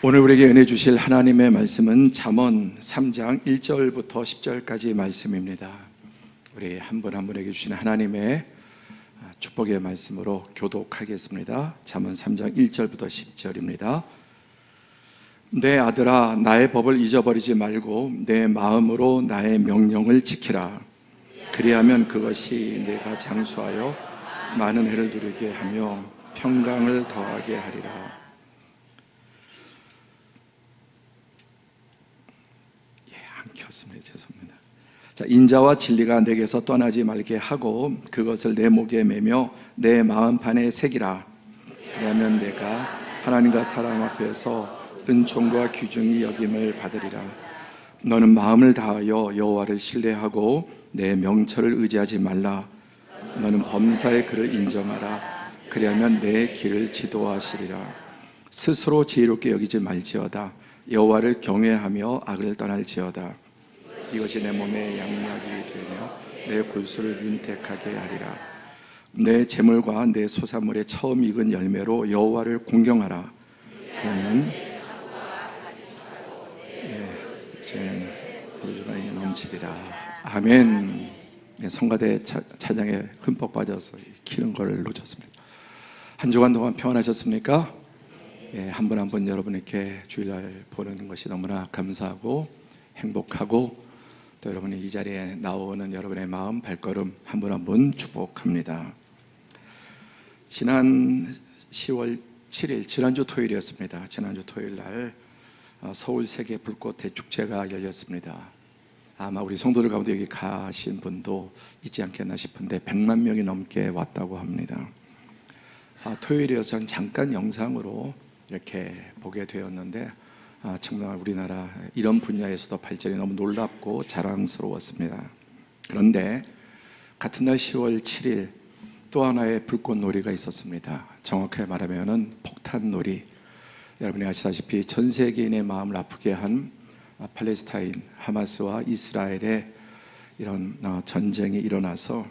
오늘 우리에게 은혜 주실 하나님의 말씀은 잠언 3장 1절부터 10절까지 말씀입니다. 우리 한 분 한 분에게 주시는 하나님의 축복의 말씀으로 교독하겠습니다. 잠언 3장 1절부터 10절입니다. 내 아들아, 나의 법을 잊어버리지 말고 내 마음으로 나의 명령을 지키라. 그리하면 그것이 내가 장수하여 많은 해를 누리게 하며 평강을 더하게 하리라. 죄송합니다. 자, 인자와 진리가 내게서 떠나지 말게 하고 그것을 내 목에 매며 내 마음판에 새기라. 그러면 내가 하나님과 사람 앞에서 은총과 귀중히 여김을 받으리라. 너는 마음을 다하여 여호와를 신뢰하고 내 명철을 의지하지 말라. 너는 범사의 그를 인정하라. 그리하면 내 길을 지도하시리라. 스스로 지혜롭게 여기지 말지어다. 여호와를 경외하며 악을 떠날지어다. 이것이 내 몸의 양약이 되며 내 골수를 윤택하게 하리라. 내 재물과 내 소산물의 처음 익은 열매로 여호와를 공경하라. 그러면 제 보조가 넘치리라. 아멘. 성가대 찬양에 흠뻑 빠져서 기는 걸 놓쳤습니다. 한 주간 동안 평안하셨습니까? 한 분 한 분 여러분에게 주일날 보는 것이 너무나 감사하고 행복하고, 또 여러분이 이 자리에 나오는 여러분의 마음 발걸음 한 분 한 분 축복합니다. 지난 10월 7일 지난주 토요일이었습니다. 지난주 토요일 날 서울 세계 불꽃 대축제가 열렸습니다. 아마 우리 성도들 가운데 여기 가신 분도 있지 않겠나 싶은데 100만 명이 넘게 왔다고 합니다. 토요일이어서 저는 잠깐 영상으로 이렇게 보게 되었는데 정말 우리나라 이런 분야에서도 발전이 너무 놀랍고 자랑스러웠습니다. 그런데 같은 날 10월 7일 또 하나의 불꽃놀이가 있었습니다. 정확하게 말하면 폭탄놀이. 여러분이 아시다시피 전 세계인의 마음을 아프게 한 팔레스타인 하마스와 이스라엘의 이런 전쟁이 일어나서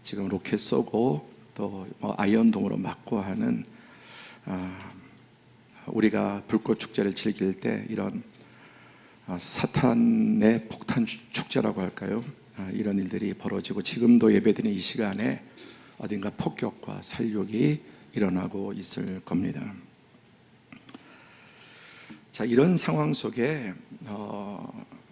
지금 로켓 쏘고 또 아이언돔으로 맞고 하는, 우리가 불꽃 축제를 즐길 때 이런 사탄의 폭탄 축제라고 할까요? 이런 일들이 벌어지고 지금도 예배드리는 이 시간에 어딘가 폭격과 살육이 일어나고 있을 겁니다. 자, 이런 상황 속에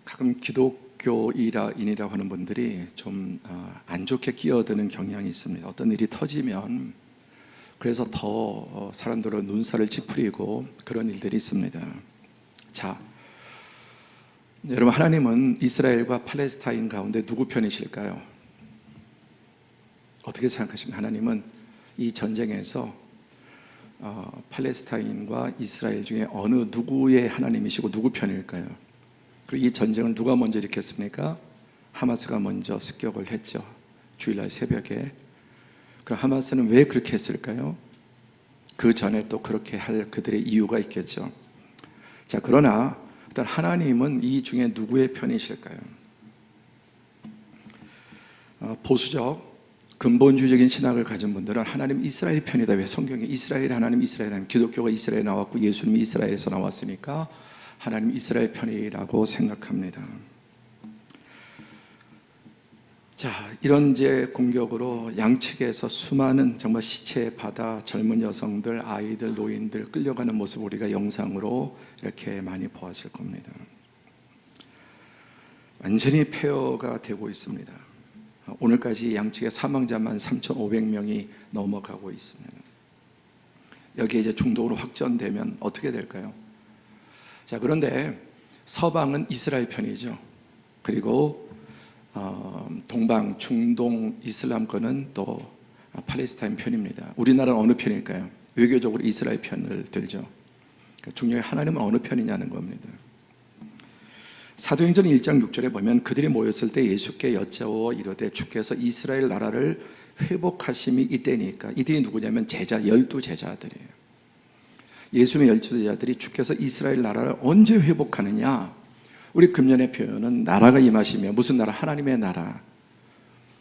가끔 기독교인이라고 하는 분들이 좀 안 좋게 끼어드는 경향이 있습니다. 어떤 일이 터지면 그래서 더 사람들은 눈살을 찌푸리고 그런 일들이 있습니다. 자, 여러분, 하나님은 이스라엘과 팔레스타인 가운데 누구 편이실까요? 어떻게 생각하십니까? 하나님은 이 전쟁에서 팔레스타인과 이스라엘 중에 어느 누구의 하나님이시고 누구 편일까요? 그리고 이 전쟁을 누가 먼저 일으켰습니까? 하마스가 먼저 습격을 했죠. 주일날 새벽에. 그럼 하마스는 왜 그렇게 했을까요? 그 전에 또 그렇게 할 그들의 이유가 있겠죠. 자, 그러나 일단 하나님은 이 중에 누구의 편이실까요? 보수적 근본주의적인 신학을 가진 분들은 하나님 이스라엘 편이다. 왜 성경에 이스라엘 하나님, 기독교가 이스라엘에 나왔고 예수님이 이스라엘에서 나왔으니까 하나님 이스라엘 편이라고 생각합니다. 자, 이런 이제 공격으로 양측에서 수많은 정말 시체 바다, 젊은 여성들, 아이들, 노인들 끌려가는 모습 우리가 영상으로 이렇게 많이 보았을 겁니다. 완전히 폐허가 되고 있습니다. 오늘까지 양측의 사망자만 3,500명이 넘어가고 있습니다. 여기에 이제 중동으로 확전되면 어떻게 될까요? 자, 그런데 서방은 이스라엘 편이죠. 그리고 동방, 중동 이슬람권은 또 팔레스타인 편입니다. 우리나라는 어느 편일까요? 외교적으로 이스라엘 편을 들죠. 중요한 하나님은 어느 편이냐는 겁니다. 사도행전 1장 6절에 보면 그들이 모였을 때 예수께 여짜오 이르되 주께서 이스라엘 나라를 회복하심이 이때니까. 이들이 누구냐면 12제자들이에요. 예수님의 12제자들이 주께서 이스라엘 나라를 언제 회복하느냐. 우리 금년의 표현은 나라가 임하시며, 무슨 나라? 하나님의 나라.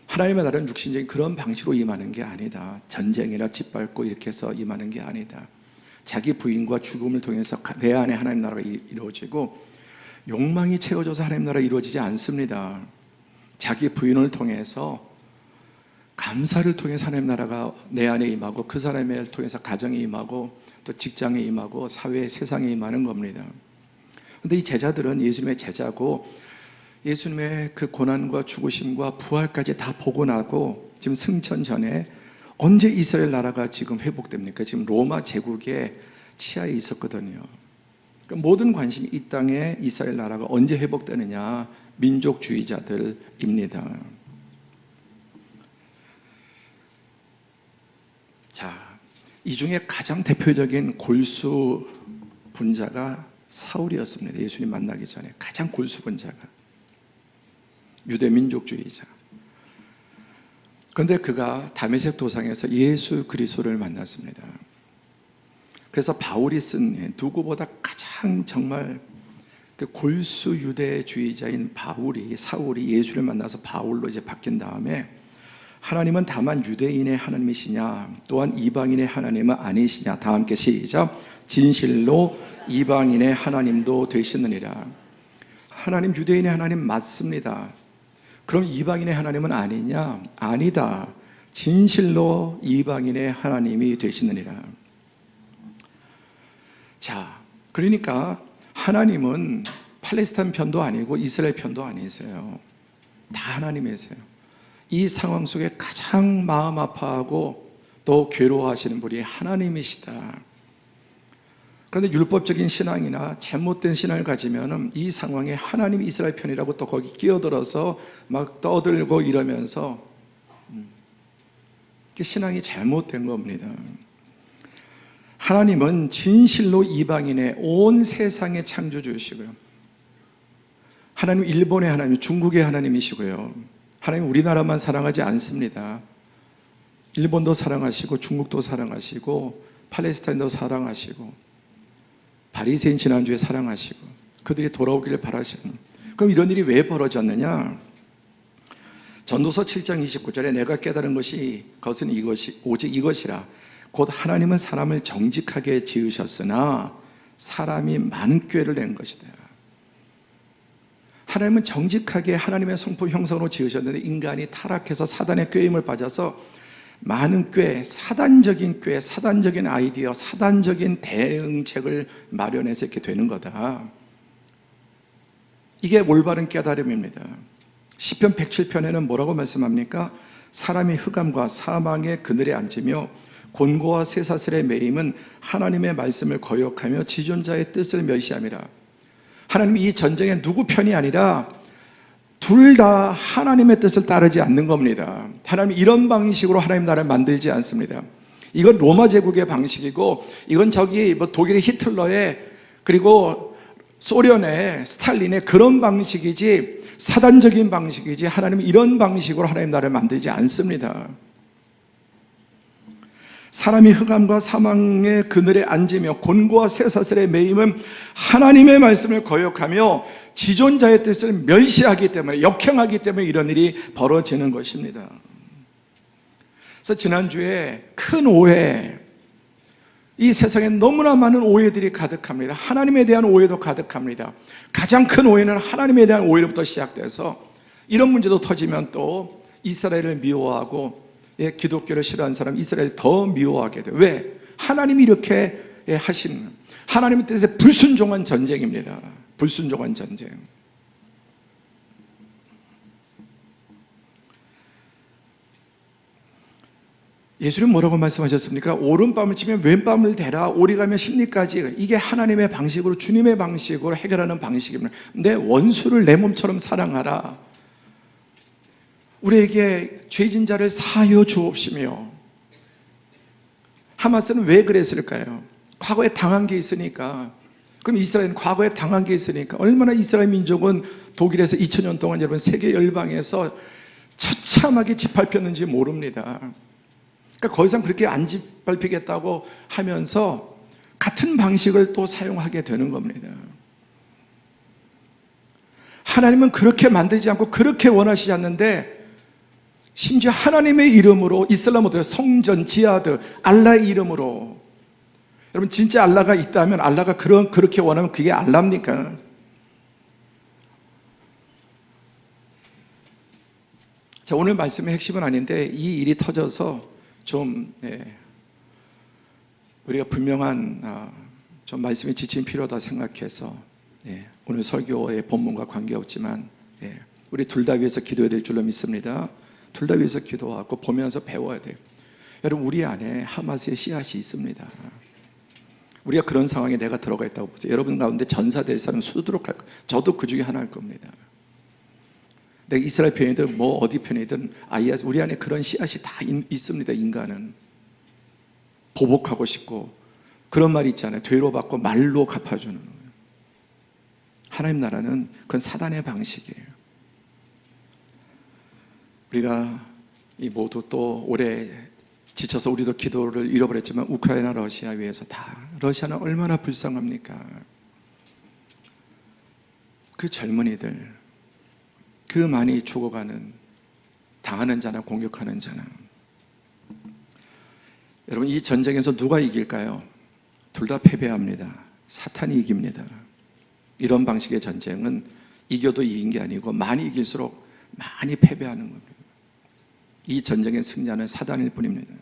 하나님의 나라는 육신적인 그런 방식으로 임하는 게 아니다. 전쟁이나 짓밟고 이렇게 해서 임하는 게 아니다. 자기 부인과 죽음을 통해서 내 안에 하나님 나라가 이루어지고, 욕망이 채워져서 하나님 나라가 이루어지지 않습니다. 자기 부인을 통해서, 감사를 통해서 하나님 나라가 내 안에 임하고, 그 사람을 통해서 가정에 임하고, 또 직장에 임하고, 사회 세상에 임하는 겁니다. 그런데 이 제자들은 예수님의 제자고, 예수님의 그 고난과 죽으심과 부활까지 다 보고 나고, 지금 승천 전에 언제 이스라엘 나라가 지금 회복됩니까? 지금 로마 제국의 치하에 있었거든요. 그러니까 모든 관심이 이 땅에 이스라엘 나라가 언제 회복되느냐, 민족주의자들입니다. 자, 이 중에 가장 대표적인 골수 분자가 사울이었습니다. 예수님 만나기 전에 가장 골수 분자가, 유대 민족주의자. 그런데 그가 다메섹 도상에서 예수 그리스도를 만났습니다. 그래서 바울이 쓴 누구보다 가장 정말 그 골수 유대주의자인 사울이 예수를 만나서 바울로 이제 바뀐 다음에, 하나님은 다만 유대인의 하나님이시냐, 또한 이방인의 하나님은 아니시냐, 다 함께 시작. 진실로 이방인의 하나님도 되시느니라. 하나님, 유대인의 하나님 맞습니다. 그럼 이방인의 하나님은 아니냐? 아니다. 진실로 이방인의 하나님이 되시느니라. 자, 그러니까 하나님은 팔레스타인 편도 아니고 이스라엘 편도 아니세요. 다 하나님이세요. 이 상황 속에 가장 마음 아파하고 또 괴로워하시는 분이 하나님이시다. 그런데 율법적인 신앙이나 잘못된 신앙을 가지면 이 상황에 하나님이 이스라엘 편이라고 또 거기 끼어들어서 막 떠들고 이러면서 신앙이 잘못된 겁니다. 하나님은 진실로 이방인의 온 세상의 창조주이시고요, 하나님 일본의 하나님, 중국의 하나님이시고요, 하나님 우리나라만 사랑하지 않습니다. 일본도 사랑하시고, 중국도 사랑하시고, 팔레스타인도 사랑하시고, 바리새인 지난주에 사랑하시고, 그들이 돌아오기를 바라시는. 그럼 이런 일이 왜 벌어졌느냐? 전도서 7장 29절에 내가 깨달은 것은 이것이 오직 이것이라. 곧 하나님은 사람을 정직하게 지으셨으나 사람이 많은 꾀를 낸 것이다. 하나님은 정직하게 하나님의 성품 형상으로 지으셨는데, 인간이 타락해서 사단의 꾀임을 받아서 많은 꾀, 사단적인 아이디어, 사단적인 대응책을 마련해서 이렇게 되는 거다. 이게 올바른 깨달음입니다. 시편 107편에는 뭐라고 말씀합니까? 사람이 흑암과 사망의 그늘에 앉으며 곤고와 쇠사슬의 매임은 하나님의 말씀을 거역하며 지존자의 뜻을 멸시함이라. 하나님이 이 전쟁에 누구 편이 아니라 둘 다 하나님의 뜻을 따르지 않는 겁니다. 하나님이 이런 방식으로 하나님 나라를 만들지 않습니다. 이건 로마 제국의 방식이고, 이건 독일의 히틀러의, 그리고 소련의 스탈린의 그런 방식이지, 사단적인 방식이지, 하나님은 이런 방식으로 하나님 나라를 만들지 않습니다. 사람이 흑암과 사망의 그늘에 앉으며 곤고와 쇠사슬의 매임은 하나님의 말씀을 거역하며 지존자의 뜻을 멸시하기 때문에, 역행하기 때문에 이런 일이 벌어지는 것입니다. 그래서 지난주에 큰 오해, 이 세상에 너무나 많은 오해들이 가득합니다. 하나님에 대한 오해도 가득합니다. 가장 큰 오해는 하나님에 대한 오해로부터 시작돼서, 이런 문제도 터지면 또 이스라엘을 미워하고, 기독교를 싫어하는 사람 이스라엘 더 미워하게 돼요. 왜? 하나님이 이렇게 하신, 하나님의 뜻에 불순종한 전쟁입니다. 불순종한 전쟁. 예수님 뭐라고 말씀하셨습니까? 오른밤을 치면 왼밤을 대라, 오리 가면 심리까지. 이게 하나님의 방식으로, 주님의 방식으로 해결하는 방식입니다. 내 원수를 내 몸처럼 사랑하라. 우리에게 죄진 자를 사하여 주옵시며. 하마스는 왜 그랬을까요? 과거에 당한 게 있으니까. 그럼 이스라엘은 과거에 당한 게 있으니까. 얼마나 이스라엘 민족은 독일에서 2000년 동안 여러분 세계 열방에서 처참하게 짓밟혔는지 모릅니다. 그러니까 더 이상 그렇게 안 짓밟히겠다고 하면서 같은 방식을 또 사용하게 되는 겁니다. 하나님은 그렇게 만들지 않고 그렇게 원하시지 않는데, 심지어 하나님의 이름으로, 이슬람어도 성전, 지하드, 알라의 이름으로 여러분, 진짜 알라가 있다면, 알라가 그렇게 원하면 그게 알랍니까? 자, 오늘 말씀의 핵심은 아닌데 이 일이 터져서 좀 우리가 분명한 좀 말씀이 지침이 필요하다 생각해서 오늘 설교의 본문과 관계없지만 우리 둘 다 위해서 기도해야 될 줄로 믿습니다. 둘 다 위해서 기도하고 보면서 배워야 돼요. 여러분, 우리 안에 하마스의 씨앗이 있습니다. 우리가 그런 상황에 내가 들어가 있다고 보세요. 여러분 가운데 전사 될 사람 수두룩 할 거예요. 저도 그 중에 하나일 겁니다. 내가 이스라엘 편이든 뭐 어디 편이든 우리 안에 그런 씨앗이 다 있습니다. 인간은 보복하고 싶고, 그런 말이 있잖아요. 되로 받고 말로 갚아주는 거예요. 하나님 나라는 그건 사단의 방식이에요. 우리가 이 모두 또 올해 지쳐서 우리도 기도를 잃어버렸지만 우크라이나 러시아 위해서 러시아는 얼마나 불쌍합니까? 그 젊은이들, 그 많이 죽어가는, 당하는 자나 공격하는 자나. 여러분, 이 전쟁에서 누가 이길까요? 둘 다 패배합니다. 사탄이 이깁니다. 이런 방식의 전쟁은 이겨도 이긴 게 아니고 많이 이길수록 많이 패배하는 겁니다. 이 전쟁의 승자는 사단일 뿐입니다.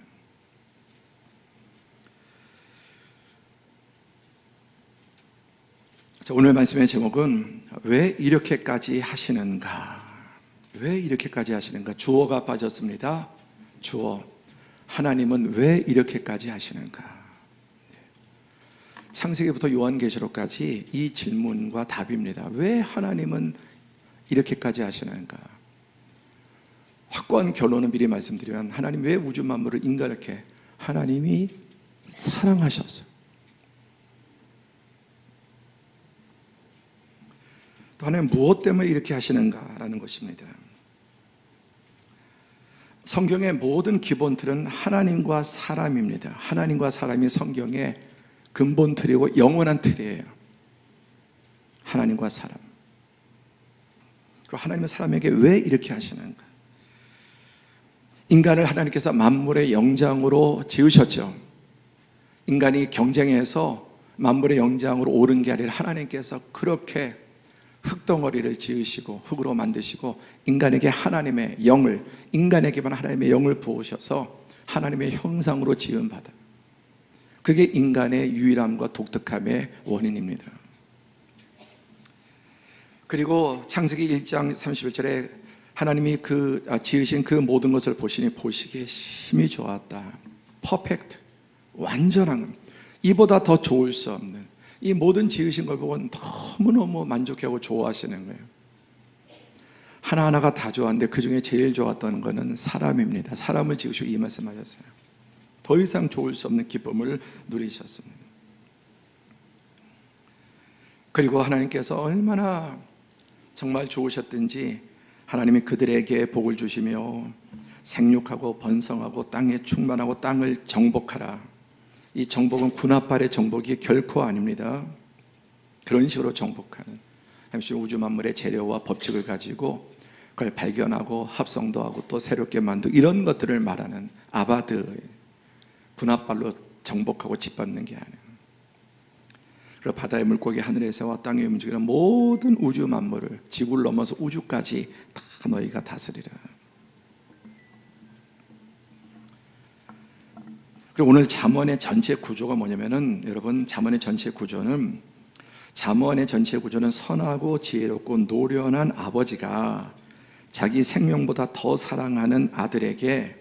자, 오늘 말씀의 제목은 왜 이렇게까지 하시는가? 왜 이렇게까지 하시는가? 주어가 빠졌습니다. 주어. 하나님은 왜 이렇게까지 하시는가? 창세기부터 요한계시록까지 이 질문과 답입니다. 왜 하나님은 이렇게까지 하시는가? 확고한 결론은 미리 말씀드리면, 하나님 왜 우주 만물을 인간이렇게? 하나님이 사랑하셨어요. 또 하나님 무엇 때문에 이렇게 하시는가라는 것입니다. 성경의 모든 기본 틀은 하나님과 사람입니다. 하나님과 사람이 성경의 근본 틀이고 영원한 틀이에요. 하나님과 사람. 그리고 하나님은 사람에게 왜 이렇게 하시는가? 인간을 하나님께서 만물의 영장으로 지으셨죠. 인간이 경쟁해서 만물의 영장으로 오른 게 아니라 하나님께서 그렇게 흙덩어리를 지으시고 흙으로 만드시고 인간에게 하나님의 영을, 인간에게만 하나님의 영을 부으셔서 하나님의 형상으로 지은 바다. 그게 인간의 유일함과 독특함의 원인입니다. 그리고 창세기 1장 31절에 하나님이 지으신 그 모든 것을 보시기에 심히 좋았다. 퍼펙트, 완전한, 이보다 더 좋을 수 없는, 이 모든 지으신 걸 보고 너무너무 만족하고 좋아하시는 거예요. 하나하나가 다 좋았는데 그 중에 제일 좋았던 것은 사람입니다. 사람을 지으시고 이 말씀하셨어요. 더 이상 좋을 수 없는 기쁨을 누리셨습니다. 그리고 하나님께서 얼마나 정말 좋으셨든지 하나님이 그들에게 복을 주시며 생육하고 번성하고 땅에 충만하고 땅을 정복하라. 이 정복은 군합발의 정복이 결코 아닙니다. 그런 식으로 정복하는, 잠시 우주 만물의 재료와 법칙을 가지고 그걸 발견하고 합성도 하고 또 새롭게 만들고 이런 것들을 말하는 아바드, 군합발로 정복하고 짓밟는 게 아니에요. 그리고 바다의 물고기, 하늘의 새와 땅에 움직이는 모든 우주 만물을, 지구를 넘어서 우주까지 다 너희가 다스리라. 그리고 오늘 잠언의 전체 구조가 뭐냐면은, 여러분, 잠언의 전체 구조는 선하고 지혜롭고 노련한 아버지가 자기 생명보다 더 사랑하는 아들에게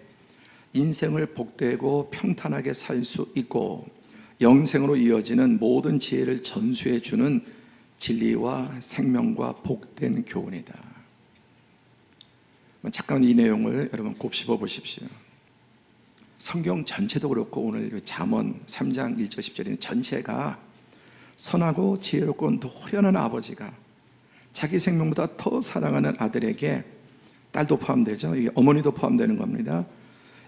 인생을 복되고 평탄하게 살 수 있고 영생으로 이어지는 모든 지혜를 전수해 주는 진리와 생명과 복된 교훈이다. 잠깐 이 내용을 여러분 곱씹어 보십시오. 성경 전체도 그렇고 오늘 잠언 3장 1절 10절인 전체가 선하고 지혜롭고 노련한 아버지가 자기 생명보다 더 사랑하는 아들에게, 딸도 포함되죠, 어머니도 포함되는 겁니다,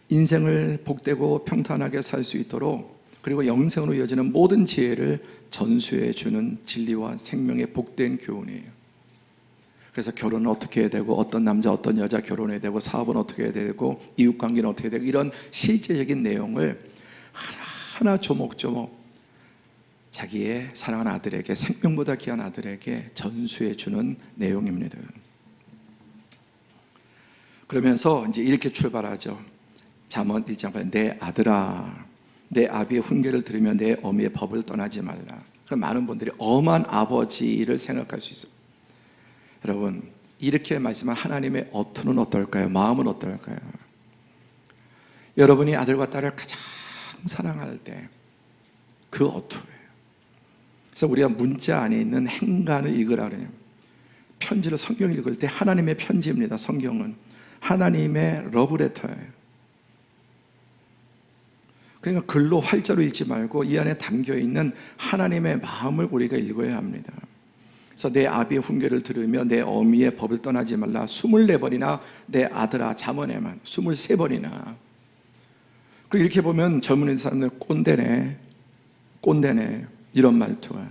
인생을 복되고 평탄하게 살 수 있도록, 그리고 영생으로 이어지는 모든 지혜를 전수해 주는 진리와 생명의 복된 교훈이에요. 그래서 결혼은 어떻게 해야 되고, 어떤 남자 어떤 여자 결혼해야 되고, 사업은 어떻게 해야 되고, 이웃관계는 어떻게 해야 되고, 이런 실제적인 내용을 하나하나 조목조목 자기의 사랑하는 아들에게, 생명보다 귀한 아들에게 전수해 주는 내용입니다. 그러면서 이제 이렇게 출발하죠. 잠언 1장 8절, 내 아들아, 내 아비의 훈계를 들으며 내 어미의 법을 떠나지 말라. 그럼 많은 분들이 엄한 아버지를 생각할 수 있어요. 여러분, 이렇게 말씀한 하나님의 어투는 어떨까요? 마음은 어떨까요? 여러분이 아들과 딸을 가장 사랑할 때 그 어투예요. 그래서 우리가 문자 안에 있는 행간을 읽으라 그래요. 편지를, 성경을 읽을 때 하나님의 편지입니다. 성경은 하나님의 러브레터예요. 그러니까 글로 활자로 읽지 말고 이 안에 담겨있는 하나님의 마음을 우리가 읽어야 합니다. 그래서 내 아비의 훈계를 들으며 내 어미의 법을 떠나지 말라. 24번이나 내 아들아, 잠언에만 23번이나. 그리고 이렇게 보면 젊은 사람들 꼰대네, 꼰대네, 이런 말투가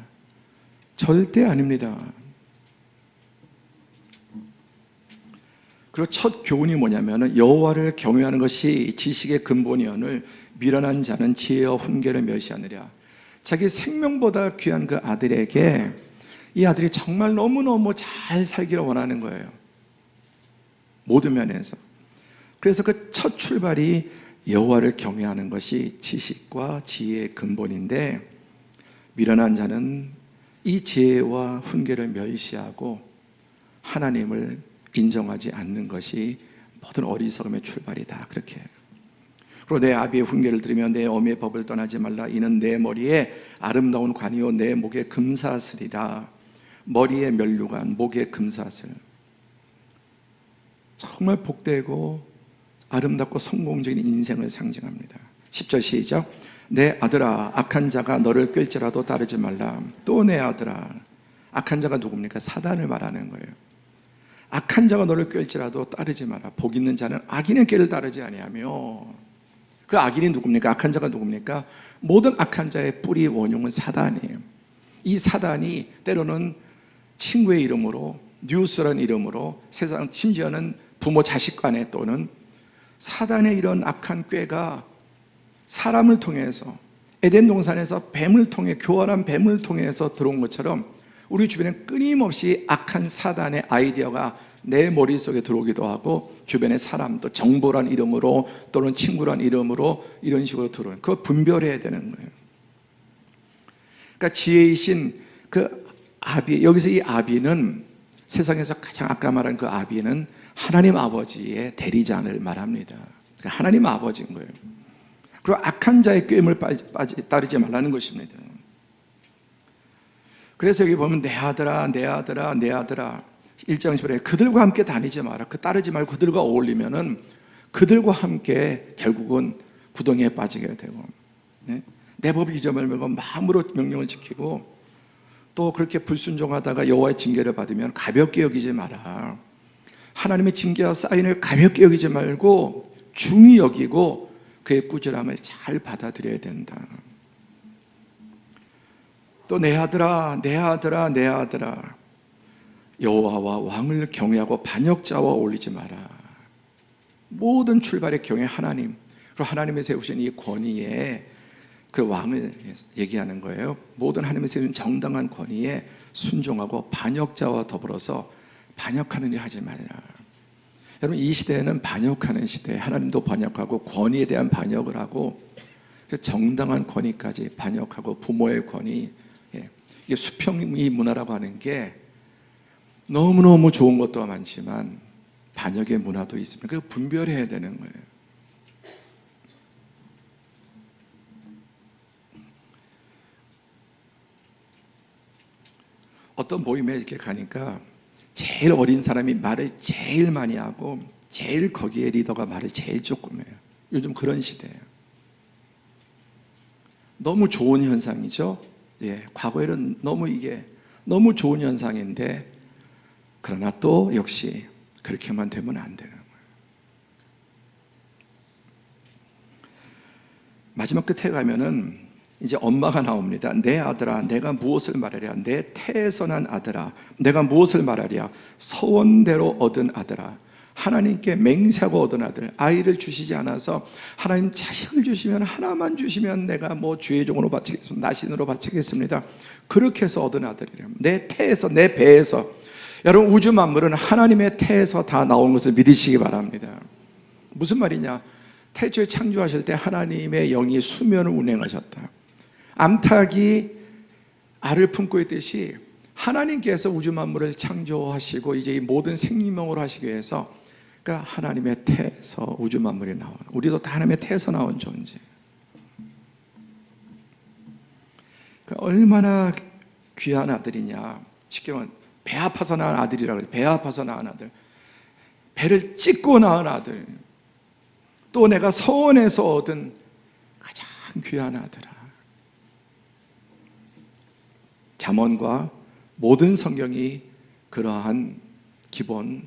절대 아닙니다. 그리고 첫 교훈이 뭐냐면 여호와를 경외하는 것이 지식의 근본이오늘 미련한 자는 지혜와 훈계를 멸시하느랴. 자기 생명보다 귀한 그 아들에게 이 아들이 정말 너무너무 잘 살기를 원하는 거예요. 모든 면에서. 그래서 그 첫 출발이 여호와를 경외하는 것이 지식과 지혜의 근본인데, 미련한 자는 이 지혜와 훈계를 멸시하고 하나님을 인정하지 않는 것이 모든 어리석음의 출발이다. 그렇게. 그리고 내 아비의 훈계를 들으며 내 어미의 법을 떠나지 말라. 이는 내 머리에 아름다운 관이요 내 목에 금사슬이라. 머리에 면류관, 목에 금사슬. 정말 복되고 아름답고 성공적인 인생을 상징합니다. 10절 시작. 내 아들아, 악한 자가 너를 꿰일지라도 따르지 말라. 또 내 아들아, 악한 자가 누굽니까? 사단을 말하는 거예요. 악한 자가 너를 꿰일지라도 따르지 마라. 복 있는 자는 악인의 꾀를 따르지 아니하며. 그 악인이 누굽니까? 악한 자가 누굽니까? 모든 악한 자의 뿌리 원흉은 사단이에요. 이 사단이 때로는 친구의 이름으로, 뉴스라는 이름으로, 세상 심지어는 부모 자식 간에 또는 사단의 이런 악한 꾀가 사람을 통해서, 에덴 동산에서 뱀을 통해, 교활한 뱀을 통해서 들어온 것처럼 우리 주변에 끊임없이 악한 사단의 아이디어가 내 머릿속에 들어오기도 하고, 주변의 사람도 정보란 이름으로 또는 친구란 이름으로 이런 식으로 들어오는, 그거 분별해야 되는 거예요. 그러니까 지혜이신 그 아비, 여기서 이 아비는 세상에서 가장 아까 말한 그 아비는 하나님 아버지의 대리자를 말합니다. 그러니까 하나님 아버지인 거예요. 그리고 악한 자의 꾀임을 따르지 말라는 것입니다. 그래서 여기 보면 내 아들아, 내 아들아, 내 아들아, 1장 10절에 그들과 함께 다니지 마라. 그 따르지 말고 그들과 어울리면은 그들과 함께 결국은 구덩이에 빠지게 되고, 내 법을 잊어버리고 마음으로 명령을 지키고 또 그렇게 불순종하다가 여호와의 징계를 받으면 가볍게 여기지 마라. 하나님의 징계와 사인을 가볍게 여기지 말고 중히 여기고 그의 꾸준함을 잘 받아들여야 된다. 또 내 아들아, 내 아들아, 내 아들아, 여호와와 왕을 경외하고 반역자와 어울리지 마라. 모든 출발의 경외 하나님, 그리고 하나님이 세우신 이 권위에 그 왕을 얘기하는 거예요. 모든 하나님이 세우신 정당한 권위에 순종하고 반역자와 더불어서 반역하는 일 하지 말라. 여러분, 이 시대에는 반역하는 시대, 하나님도 반역하고 권위에 대한 반역을 하고 정당한 권위까지 반역하고 부모의 권위, 이게 수평의 문화라고 하는 게 너무너무 좋은 것도 많지만 반역의 문화도 있습니다. 그거 분별해야 되는 거예요. 어떤 모임에 이렇게 가니까 제일 어린 사람이 말을 제일 많이 하고 제일 거기에 리더가 말을 제일 조금 해요. 요즘 그런 시대예요. 너무 좋은 현상이죠. 과거에는 이게 너무 좋은 현상인데, 그러나 또 역시 그렇게만 되면 안 되는 거예요. 마지막 끝에 가면은 이제 엄마가 나옵니다. 내 아들아, 내가 무엇을 말하랴? 내 태에서 난 아들아, 내가 무엇을 말하랴? 서원대로 얻은 아들아. 하나님께 맹세하고 얻은 아들, 아이를 주시지 않아서 하나님 자식을 주시면 하나만 주시면 내가 뭐 주의 종으로 바치겠습니다, 나신으로 바치겠습니다, 그렇게 해서 얻은 아들이래요. 내 태에서, 내 배에서. 여러분, 우주 만물은 하나님의 태에서 다 나온 것을 믿으시기 바랍니다. 무슨 말이냐? 태초에 창조하실 때 하나님의 영이 수면을 운행하셨다. 암탉이 알을 품고 있듯이 하나님께서 우주 만물을 창조하시고 이제 이 모든 생명으로 하시기 위해서, 그러니까 하나님의 태에서 우주 만물이 나온, 우리도 다 하나님의 태에서 나온 존재. 그러니까 얼마나 귀한 아들이냐. 쉽게 말하면 배 아파서 낳은 아들이라고 해요. 배 아파서 낳은 아들, 배를 찢고 낳은 아들, 또 내가 서원에서 얻은 가장 귀한 아들아. 잠언과 모든 성경이 그러한 기본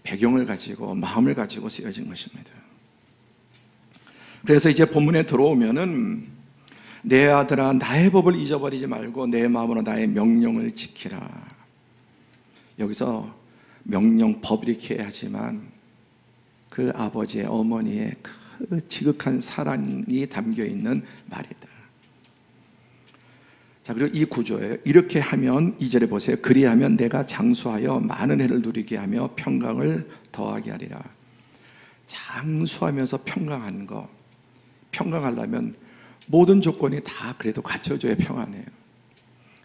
배경을 가지고 마음을 가지고 쓰여진 것입니다. 그래서 이제 본문에 들어오면은 내 아들아 나의 법을 잊어버리지 말고 내 마음으로 나의 명령을 지키라. 여기서 명령, 법 이렇게 하지만 그 아버지의, 어머니의 그 지극한 사랑이 담겨 있는 말이다. 자, 그리고 이 구조예요. 이렇게 하면 2절에 보세요. 그리하면 내가 장수하여 많은 해를 누리게 하며 평강을 더하게 하리라. 장수하면서 평강한 거, 평강하려면 모든 조건이 다 그래도 갖춰줘야 평안해요.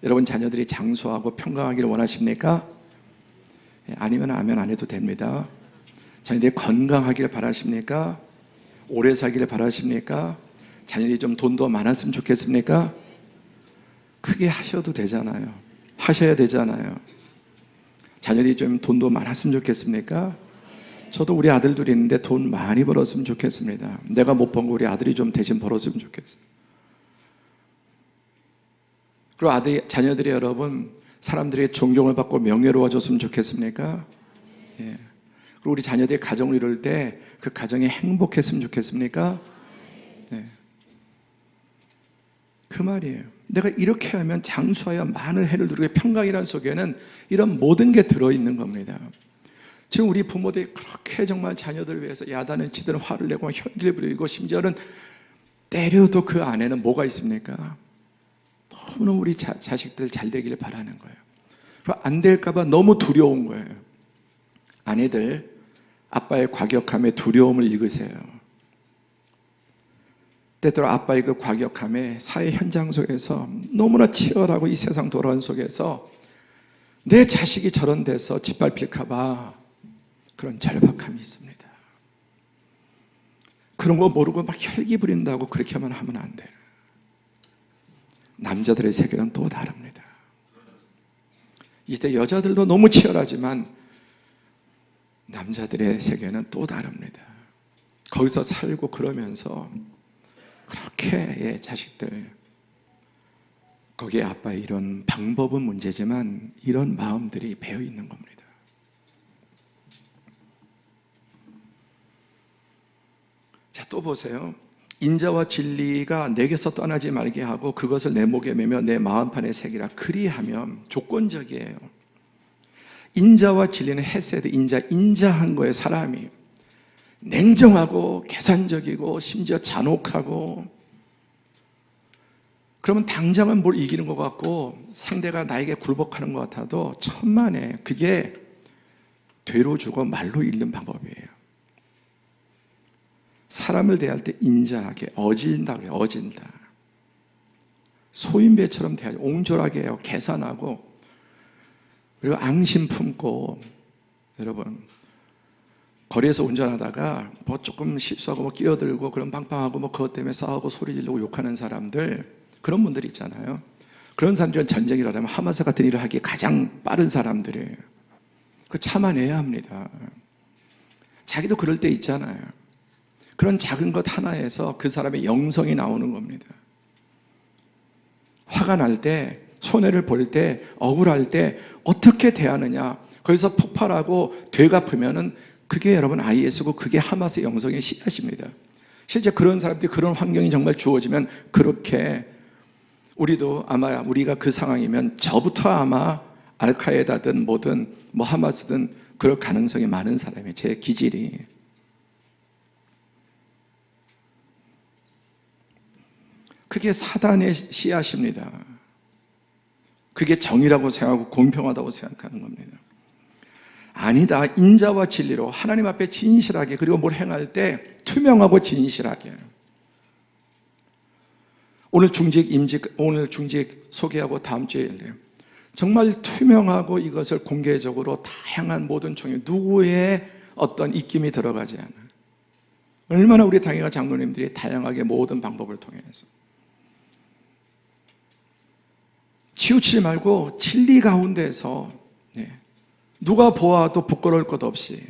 여러분, 자녀들이 장수하고 평강하기를 원하십니까? 아니면 아멘 안 해도 됩니다. 자녀들이 건강하기를 바라십니까? 오래 살기를 바라십니까? 자녀들이 좀 돈도 많았으면 좋겠습니까? 크게 하셔도 되잖아요. 하셔야 되잖아요. 자녀들이 좀 돈도 많았으면 좋겠습니까? 저도 우리 아들들이 있는데 돈 많이 벌었으면 좋겠습니다. 내가 못 번 거 우리 아들이 좀 대신 벌었으면 좋겠어요. 그리고 자녀들이 여러분 사람들의 존경을 받고 명예로워졌으면 좋겠습니까? 예. 그리고 우리 자녀들이 가정을 이룰 때 그 가정이 행복했으면 좋겠습니까? 네. 그 말이에요. 내가 이렇게 하면 장수하여 많은 해를 누리게, 평강이라는 속에는 이런 모든 게 들어있는 겁니다. 지금 우리 부모들이 그렇게 정말 자녀들을 위해서 야단을 치든 화를 내고 혈기를 부리고 심지어는 때려도 그 안에는 뭐가 있습니까? 너무나 우리 자식들 잘 되기를 바라는 거예요. 안 될까 봐 너무 두려운 거예요. 아내들, 아빠의 과격함에 두려움을 읽으세요. 때때로 아빠의 그 과격함에 사회 현장 속에서 너무나 치열하고 이 세상 돌아온 속에서 내 자식이 저런 데서 짓밟힐까 봐 그런 절박함이 있습니다. 그런 거 모르고 막 혈기 부린다고 그렇게만 하면 안 돼요. 남자들의 세계는 또 다릅니다. 이때 여자들도 너무 치열하지만 남자들의 세계는 또 다릅니다. 거기서 살고 그러면서 그렇게 자식들, 거기에 아빠의 이런 방법은 문제지만 이런 마음들이 배어 있는 겁니다. 자, 또 보세요. 인자와 진리가 내게서 떠나지 말게 하고 그것을 내 목에 매며 내 마음판에 새기라. 그리하면 조건적이에요. 인자와 진리는 헤세드, 인자한 거예요. 사람이 냉정하고 계산적이고 심지어 잔혹하고, 그러면 당장은 뭘 이기는 것 같고 상대가 나에게 굴복하는 것 같아도 천만에 그게 되로 주고 말로 잃는 방법이에요. 사람을 대할 때 인자하게, 어진다 그래요. 어진다. 소인배처럼 대하죠. 옹졸하게 해요. 계산하고, 그리고 앙심 품고. 여러분, 거리에서 운전하다가 뭐 조금 실수하고 뭐 끼어들고 그런 방방하고 뭐 그것 때문에 싸우고 소리 지르고 욕하는 사람들, 그런 분들이 있잖아요. 그런 사람들은 전쟁이라면 하마스 같은 일을 하기 가장 빠른 사람들이에요. 그거 참아내야 합니다. 자기도 그럴 때 있잖아요. 그런 작은 것 하나에서 그 사람의 영성이 나오는 겁니다. 화가 날 때, 손해를 볼 때, 억울할 때 어떻게 대하느냐, 거기서 폭발하고 되갚으면은 그게 여러분 IS고 그게 하마스의 영성의 씨앗입니다. 실제 그런 사람들이, 그런 환경이 정말 주어지면 그렇게, 우리도 아마 우리가 그 상황이면 저부터 아마 알카에다든 뭐든 뭐 하마스든 그럴 가능성이 많은 사람이에요. 제 기질이. 그게 사단의 씨앗입니다. 그게 정의라고 생각하고 공평하다고 생각하는 겁니다. 아니다. 인자와 진리로 하나님 앞에 진실하게, 그리고 뭘 행할 때 투명하고 진실하게. 오늘 중직 소개하고 다음 주에 정말 투명하고 이것을 공개적으로 다양한 모든 총회, 누구의 어떤 입김이 들어가지 않아. 얼마나 우리 당회가 장로님들이 다양하게 모든 방법을 통해서 치우치지 말고 진리 가운데서 누가 보아도 부끄러울 것 없이,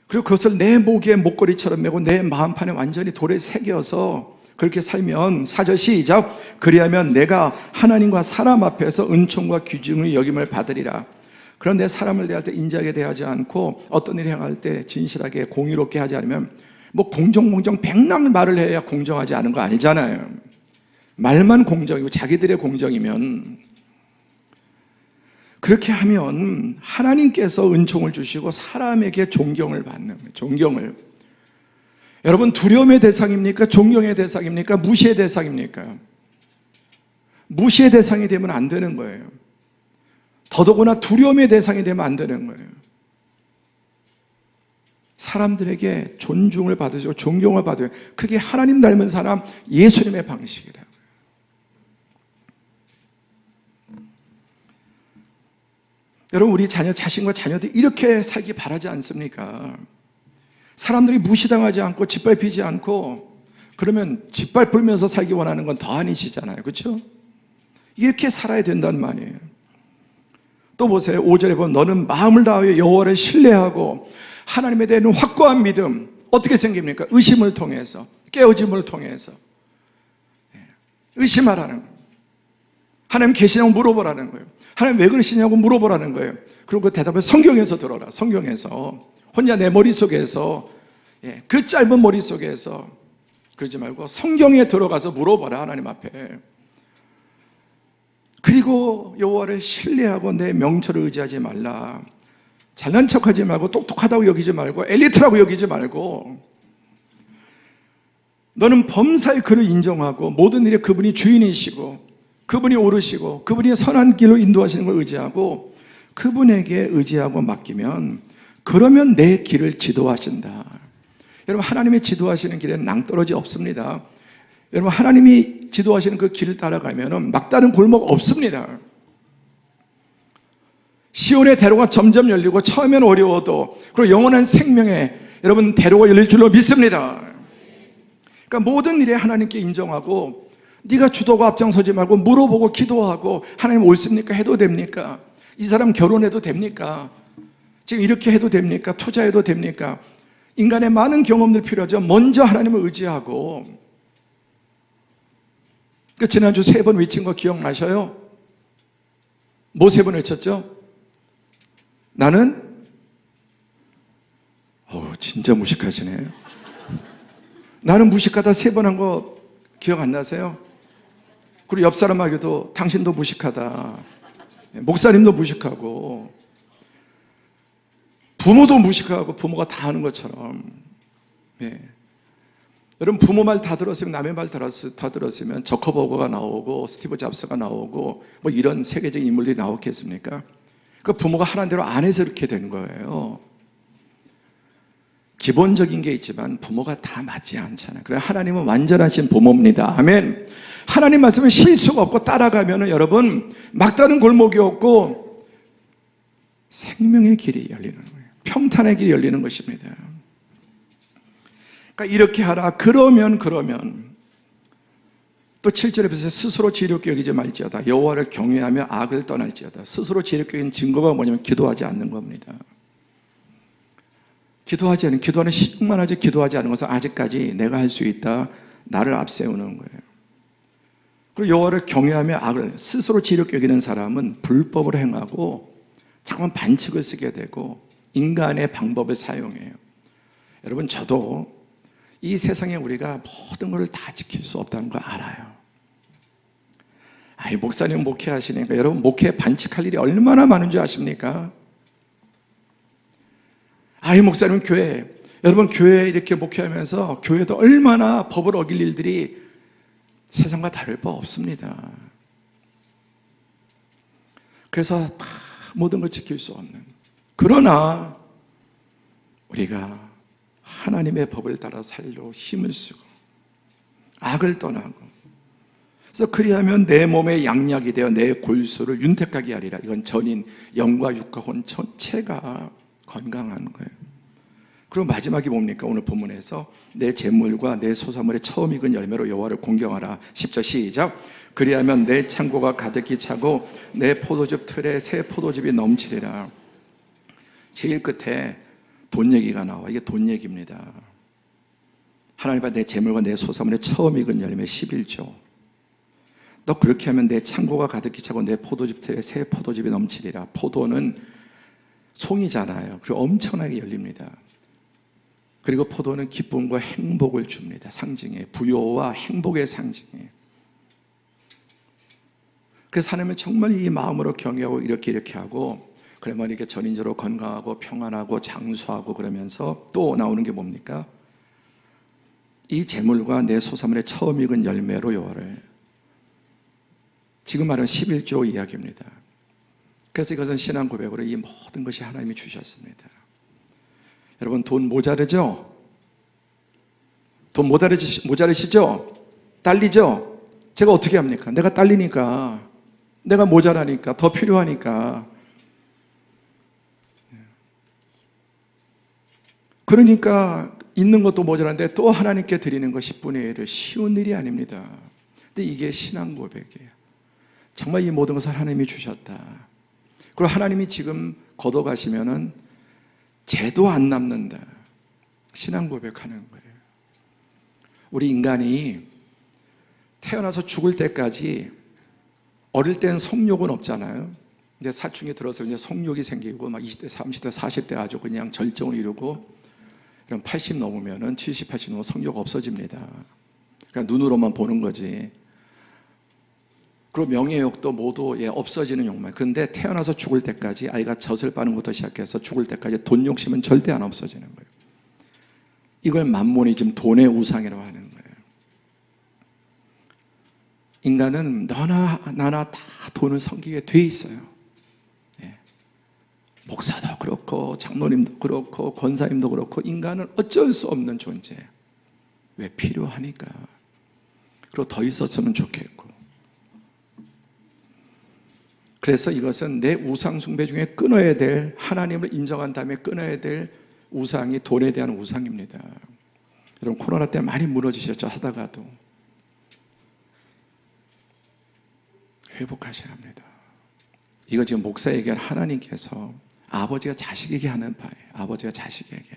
그리고 그것을 내 목에 목걸이처럼 메고 내 마음판에 완전히 돌에 새겨서 그렇게 살면, 4절 시작, 그리하면 내가 하나님과 사람 앞에서 은총과 귀중의 여김을 받으리라. 그런데 사람을 대할 때 인자하게 대하지 않고 어떤 일을 행할 때 진실하게 공의롭게 하지 않으면, 뭐 공정 백날 말을 해야 공정하지 않은 거 아니잖아요. 말만 공정이고 자기들의 공정이면, 그렇게 하면 하나님께서 은총을 주시고 사람에게 존경을 받는 거예요. 존경을. 여러분, 두려움의 대상입니까? 존경의 대상입니까? 무시의 대상입니까? 무시의 대상이 되면 안 되는 거예요. 더더구나 두려움의 대상이 되면 안 되는 거예요. 사람들에게 존중을 받으시고 존경을 받아요. 그게 하나님 닮은 사람, 예수님의 방식이라고요. 여러분, 우리 자신과 자녀들이 이렇게 살기 바라지 않습니까? 사람들이 무시당하지 않고 짓밟히지 않고, 그러면 짓밟으면서 살기 원하는 건 더 아니시잖아요. 그렇죠? 이렇게 살아야 된단 말이에요. 또 보세요. 5절에 보면 너는 마음을 다하여 여호와를 신뢰하고 하나님에 대한 확고한 믿음, 어떻게 생깁니까? 의심을 통해서, 깨어짐을 통해서 의심하라는 거예요. 하나님 계시냐고 물어보라는 거예요. 하나님 왜 그러시냐고 물어보라는 거예요. 그리고 그 대답을 성경에서 들어라. 성경에서. 혼자 내 머릿속에서, 그 짧은 머릿속에서 그러지 말고 성경에 들어가서 물어봐라, 하나님 앞에. 그리고 여호와를 신뢰하고 내 명철을 의지하지 말라. 잘난 척하지 말고, 똑똑하다고 여기지 말고, 엘리트라고 여기지 말고, 너는 범사의 그를 인정하고 모든 일에 그분이 주인이시고 그분이 오르시고 그분이 선한 길로 인도하시는 걸 의지하고 그분에게 의지하고 맡기면, 그러면 내 길을 지도하신다. 여러분, 하나님이 지도하시는 길에는 낭떠러지 없습니다. 여러분, 하나님이 지도하시는 그 길을 따라가면 막다른 골목 없습니다. 시온의 대로가 점점 열리고 처음엔 어려워도, 그리고 영원한 생명에 여러분 대로가 열릴 줄로 믿습니다. 그러니까 모든 일에 하나님께 인정하고, 네가 주도고 앞장서지 말고 물어보고 기도하고, 하나님 옳습니까? 해도 됩니까? 이 사람 결혼해도 됩니까? 지금 이렇게 해도 됩니까? 투자해도 됩니까? 인간의 많은 경험들 필요하죠. 먼저 하나님을 의지하고. 그 지난주 3번 외친 거 기억나셔요? 뭐 3번 외쳤죠? 나는 진짜 무식하시네. 나는 무식하다 3번 한 거 기억 안 나세요? 그리고 옆 사람에게도 당신도 무식하다, 목사님도 무식하고, 부모도 무식하고, 부모가 다 하는 것처럼. 여러분, 부모 말 다 들었으면, 남의 말 다 들었으면 저커버거가 나오고 스티브 잡스가 나오고 뭐 이런 세계적인 인물들이 나왔겠습니까? 그 부모가 하라는 대로 안 해서 이렇게 되는 거예요. 기본적인 게 있지만 부모가 다 맞지 않잖아요. 그래, 하나님은 완전하신 부모입니다. 아멘. 하나님 말씀은 실수가 없고 따라가면 여러분 막다른 골목이 없고 생명의 길이 열리는 거예요. 평탄의 길이 열리는 것입니다. 그러니까 이렇게 하라. 그러면 또 7절에 보세요. 스스로 지혜롭게 여기지 말지어다. 여호와를 경외하며 악을 떠날지어다. 스스로 지혜롭게 여기는 증거가 뭐냐면 기도하지 않는 겁니다. 기도하는 시간만 하지, 기도하지 않은 것은 아직까지 내가 할 수 있다, 나를 앞세우는 거예요. 그리고 여호와를 경외하며 악을, 스스로 지혜롭게 여기는 사람은 불법을 행하고 자꾸만 반칙을 쓰게 되고 인간의 방법을 사용해요. 여러분, 저도 이 세상에 우리가 모든 것을 다 지킬 수 없다는 걸 알아요. 아이, 목사님 목회하시니까 여러분 목회 반칙할 일이 얼마나 많은 줄 아십니까? 아이, 목사님 교회, 여러분 교회 이렇게 목회하면서 교회도 얼마나 법을 어길 일들이 세상과 다를 바 없습니다. 그래서 다 모든 걸 지킬 수 없는, 그러나 우리가 하나님의 법을 따라 살려 힘을 쓰고 악을 떠나고, 그래서 그리하면 내 몸의 양약이 되어 내 골수를 윤택하게 하리라. 이건 전인 영과 육과 혼 전체가 건강한 거예요. 그리고 마지막이 뭡니까? 오늘 본문에서 내 재물과 내 소사물의 처음 익은 열매로 여호와를 공경하라. 10절 시작. 그리하면 내 창고가 가득히 차고 내 포도즙 틀에 새 포도즙이 넘치리라. 제일 끝에 돈 얘기가 나와. 이게 돈 얘기입니다. 하나님 앞에 내 재물과 내 소사물의 처음 익은 열매 11조. 너 그렇게 하면 내 창고가 가득히 차고 내 포도즙 틀에 새 포도즙이 넘치리라. 포도는 송이잖아요. 그리고 엄청나게 열립니다. 그리고 포도는 기쁨과 행복을 줍니다. 상징이에요. 부요와 행복의 상징이에요. 그래서 하나님은 정말 이 마음으로 경외하고 이렇게 하고, 그러면 이렇게 전인적으로 건강하고 평안하고 장수하고 그러면서 또 나오는 게 뭡니까? 이 재물과 내 소사물의 처음 익은 열매로 여호와를, 지금 말하는 11조 이야기입니다. 그래서 이것은 신앙 고백으로 이 모든 것이 하나님이 주셨습니다. 여러분 돈 모자르죠? 돈 모자르시죠? 딸리죠? 제가 어떻게 합니까? 내가 딸리니까, 내가 모자라니까, 더 필요하니까. 그러니까 있는 것도 모자란데 또 하나님께 드리는 것 10분의 1을 쉬운 일이 아닙니다. 근데 이게 신앙 고백이에요. 정말 이 모든 것을 하나님이 주셨다. 그리고 하나님이 지금 걷어가시면은 죄도 안 남는다. 신앙 고백하는 거예요. 우리 인간이 태어나서 죽을 때까지, 어릴 땐 성욕은 없잖아요. 이제 사춘기 들어서 이제 성욕이 생기고 막 20대, 30대, 40대 아주 그냥 절정을 이루고, 그럼 80 넘으면은 70, 80 넘으면 성욕 없어집니다. 그러니까 눈으로만 보는 거지. 그리고 명예욕도 모두 없어지는 욕망. 그런데 태어나서 죽을 때까지, 아이가 젖을 빠는 것부터 시작해서 죽을 때까지 돈 욕심은 절대 안 없어지는 거예요. 이걸 만모니즘, 돈의 우상이라고 하는 거예요. 인간은 너나 나나 다 돈을 섬기게 돼 있어요. 목사도 그렇고 장로님도 그렇고 권사님도 그렇고 인간은 어쩔 수 없는 존재. 왜? 필요하니까. 그리고 더 있었으면 좋겠고. 그래서 이것은 내 우상 숭배 중에 끊어야 될, 하나님을 인정한 다음에 끊어야 될 우상이 돈에 대한 우상입니다. 여러분 코로나 때 많이 무너지셨죠? 하다가도 회복하셔야 합니다. 이거 지금 목사 얘기한 하나님께서 아버지가 자식에게 하는 바예요. 아버지가 자식에게.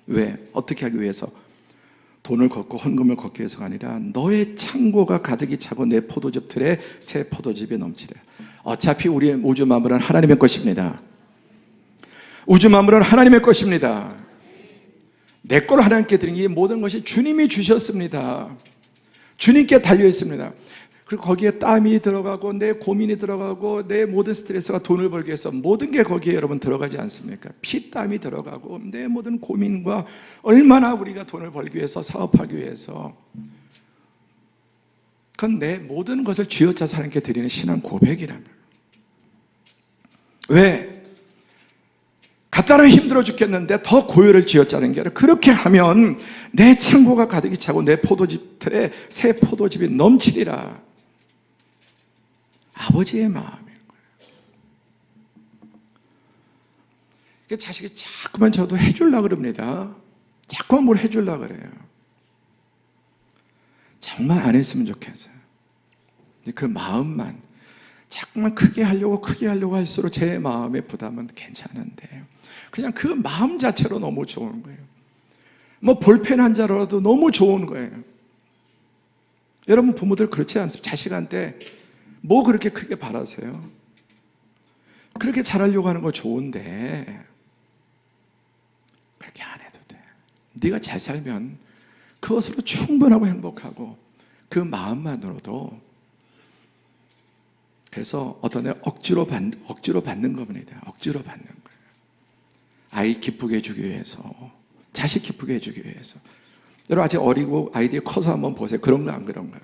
왜? 어떻게 하기 위해서? 돈을 걷고 헌금을 걷기 위해서가 아니라 너의 창고가 가득히 차고 내 포도즙 틀에 새 포도즙이 넘치래. 어차피 우리의 우주 만물은 하나님의 것입니다. 우주 만물은 하나님의 것입니다. 내 걸 하나님께 드린 이 모든 것이 주님이 주셨습니다. 주님께 달려 있습니다. 그리고 거기에 땀이 들어가고 내 고민이 들어가고 내 모든 스트레스가 돈을 벌기 위해서 모든 게 거기에 여러분 들어가지 않습니까? 피땀이 들어가고 내 모든 고민과 얼마나 우리가 돈을 벌기 위해서, 사업하기 위해서, 그건 내 모든 것을 쥐어짜서 하나님께 드리는 신앙 고백이라면. 왜? 갖다는 힘들어 죽겠는데 더 고요를 쥐어짜는 게 아니라, 그렇게 하면 내 창고가 가득히 차고 내 포도즙 틀에 새 포도즙이 넘치리라. 아버지의 마음인 거예요. 자식이 자꾸만 저도 해주려고 그럽니다. 자꾸만 뭘 해주려고 그래요. 정말 안 했으면 좋겠어요. 그 마음만 자꾸만 크게 하려고 할수록 제 마음의 부담은 괜찮은데, 그냥 그 마음 자체로 너무 좋은 거예요. 뭐 볼펜 한 자라도 너무 좋은 거예요. 여러분 부모들 그렇지 않습니까? 자식한테 뭐 그렇게 크게 바라세요? 그렇게 잘하려고 하는 거 좋은데 그렇게 안 해도 돼. 네가 잘 살면 그것으로 충분하고 행복하고 그 마음만으로도 그래서 어떤 애 억지로 받는 겁니다. 억지로 받는 거예요. 아이 기쁘게 해주기 위해서, 자식 기쁘게 해주기 위해서. 여러분 아직 어리고 아이들이 커서 한번 보세요. 그런가 안 그런가요?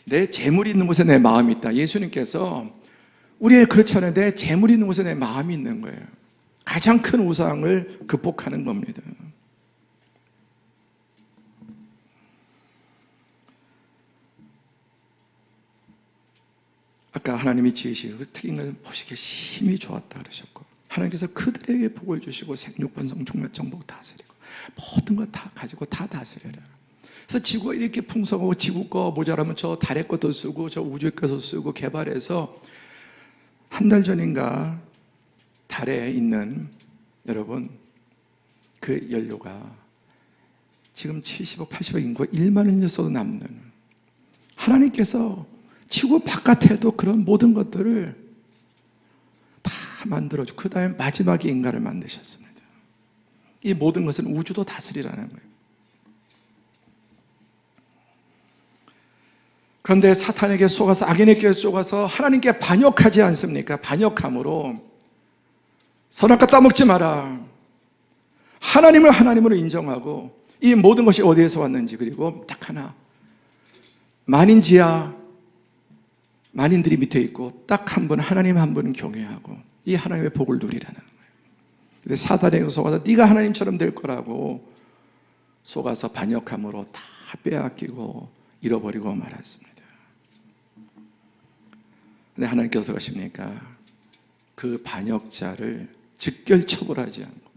내 재물이 있는 곳에 내 마음이 있다. 예수님께서 우리의 그렇지 않은데 내 재물이 있는 곳에 내 마음이 있는 거예요. 가장 큰 우상을 극복하는 겁니다. 아까 하나님이 지으신 그 특징을 보시기에 힘이 좋았다 그러셨고, 하나님께서 그들에게 복을 주시고 생육번성 충만정복 다스리고 모든 것 다 가지고 다 다스려라. 그래서 지구가 이렇게 풍성하고 지구 거 모자라면 저 달의 것도 쓰고 저 우주의 것도 쓰고 개발해서 한 달 전인가 달에 있는 여러분 그 연료가 지금 70억 80억 인구가 1만 년 써도 남는, 하나님께서 지구 바깥에도 그런 모든 것들을 다 만들어주고 그 다음에 마지막에 인간을 만드셨습니다. 이 모든 것은 우주도 다스리라는 거예요. 그런데 사탄에게 속아서 악인에게 속아서 하나님께 반역하지 않습니까? 반역함으로 선악과 따먹지 마라, 하나님을 하나님으로 인정하고 이 모든 것이 어디에서 왔는지, 그리고 딱 하나, 만인지야 만인들이 밑에 있고 딱 한 분, 하나님 한 분은 경외하고 이 하나님의 복을 누리라는 거예요. 근데 사단에게 속아서 네가 하나님처럼 될 거라고 속아서 반역함으로 다 빼앗기고 잃어버리고 말았습니다. 근데 하나님께서 어떻게 하십니까? 그 반역자를 즉결 처벌하지 않고,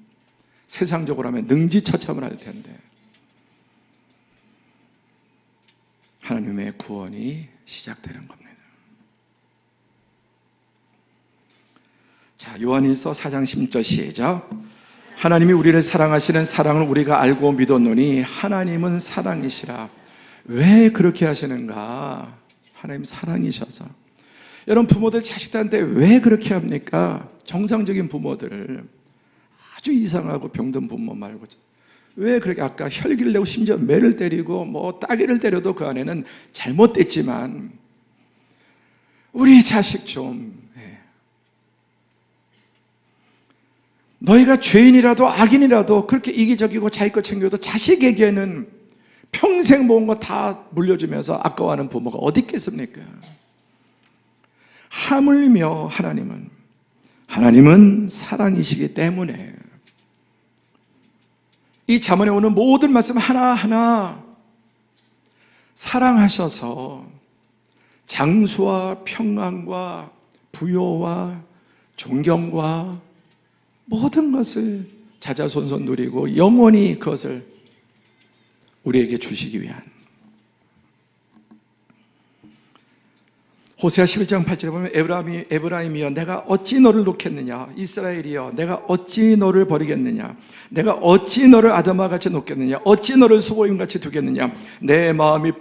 세상적으로 하면 능지처참을 할 텐데 하나님의 구원이 시작되는 겁니다. 자, 요한일서 4장 10절 시작. 하나님이 우리를 사랑하시는 사랑을 우리가 알고 믿었노니 하나님은 사랑이시라. 왜 그렇게 하시는가? 하나님 사랑이셔서. 여러분 부모들 자식들한테 왜 그렇게 합니까? 정상적인 부모들, 아주 이상하고 병든 부모 말고 왜 그렇게, 아까 혈기를 내고 심지어 매를 때리고 뭐 따귀를 때려도 그 안에는 잘못됐지만 우리 자식 좀, 너희가 죄인이라도 악인이라도 그렇게 이기적이고 자기 것 챙겨도 자식에게는 평생 모은 거 다 물려주면서 아까워하는 부모가 어디 있겠습니까? 하물며 하나님은 사랑이시기 때문에 이 잠언에 오는 모든 말씀 하나하나 사랑하셔서 장수와 평안과 부요와 존경과 모든 것을 자자손손 누리고 영원히 그것을 우리에게 주시기 위한. 호세아 11장 8절에 보면 에브라임이여 내가 어찌 너를 놓겠느냐, 이스라엘이여 내가 어찌 너를 버리겠느냐, 내가 어찌 너를 아담과 같이 놓겠느냐, 어찌 너를 수고임같이 두겠느냐. 내 마음이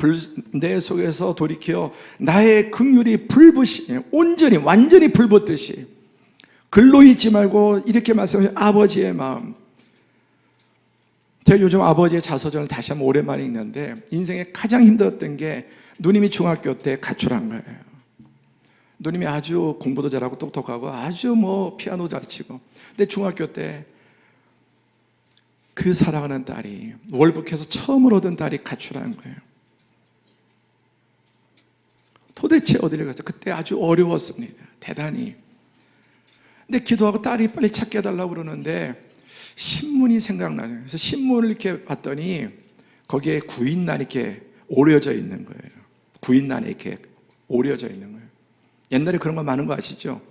내 속에서 돌이켜 나의 긍휼이 불붙이 온전히 완전히 불붙듯이. 글로 잊지 말고 이렇게 말씀하신 아버지의 마음. 제가 요즘 아버지의 자서전을 다시 한번 오랜만에 읽는데 인생에 가장 힘들었던 게 누님이 중학교 때 가출한 거예요. 누님이 아주 공부도 잘하고 똑똑하고 아주 뭐 피아노 잘 치고, 근데 중학교 때 그 사랑하는 딸이, 월북해서 처음으로 얻은 딸이 가출한 거예요. 도대체 어디를 가서, 그때 아주 어려웠습니다. 대단히. 근데 기도하고 딸이 빨리 찾게 해달라고 그러는데 신문이 생각나요. 그래서 신문을 이렇게 봤더니 거기에 구인난이 이렇게 오려져 있는 거예요. 구인난이 이렇게 오려져 있는 거예요. 옛날에 그런 거 많은 거 아시죠?